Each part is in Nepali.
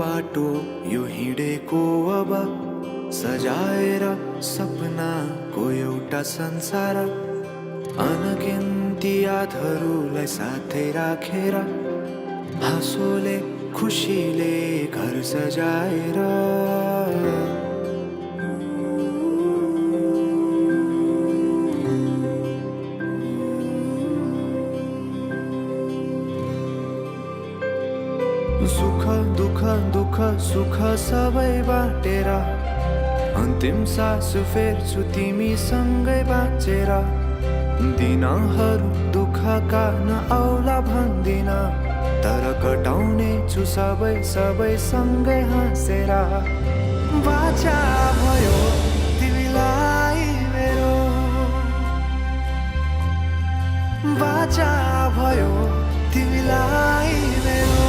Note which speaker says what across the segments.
Speaker 1: बाटो यो हिँडेको अब सजाएर सपनाको एउटा संसार अनगिन्ती यादहरूलाई साथै राखेर हाँसोले खुसीले घर सजाएर सुख दुख दुख सुख सबै बाटेर अन्तिम सास फेर्छु तिमीसँगै बाँचेर दिनहरू दुःखका नआउला भन्दिन तर कटाउने छु सबै सँगै हाँसेर बाचा भयो तिमीलाई मेरो बाचा भयो तिमीलाई मेरो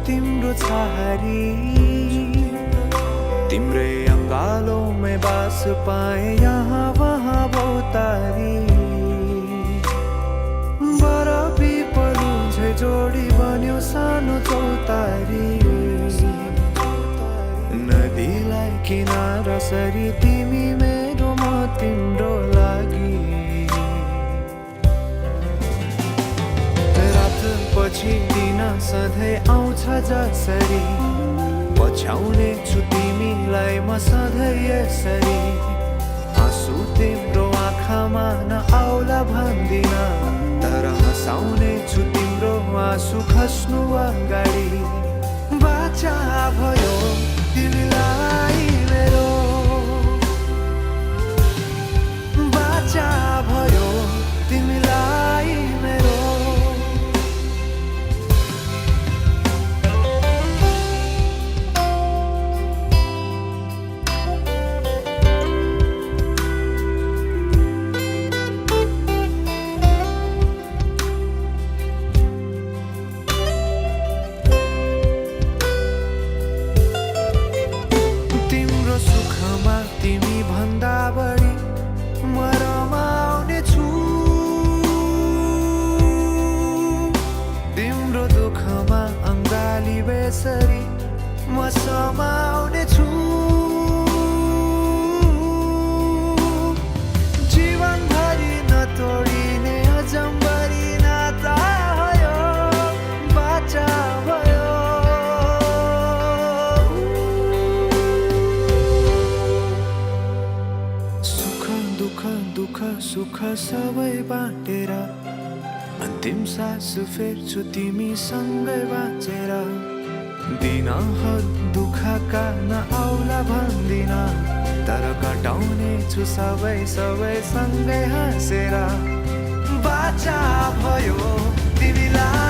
Speaker 1: तिम्रो छहारी तिम्रै अङ्गालोमै बास पाए यहाँ वहाँ बहुतारी बर पिपलु झै जोडी बन्यो सानो चौतारी नदीलाई किनारा सरी तिमी मेरो म तिम्रो लागि पछि दिन सधैँ आउँछ जसरी पछ्याउने छु तिमीलाई म सधैँ यसरी आँसु तिम्रो आँखामा नआउला भन्दिन तर हँसाउने छु तिम्रो आँसु खस्नु अगाडि बाचा भयो तिमीलाई मेरो बाचा भयो तिमीलाई मेरो सुखमा तिमी भन्दा बढी म रमाउने छु तिम्रो दुःखमा अङ्गाली बेसरी म समाउने छु जीवनभरि नतोडिने अजम्बरी नाता भयो बाचा भयो दुःख सुख सबै बाटेर अन्तिम सास फेर्छु तिमीसँगै बाँचेर दिनहरू दुःखका नआउला भन्दिन तर कटाउने छु सबै सँगै हाँसेर बाचा भयो तिमीलाई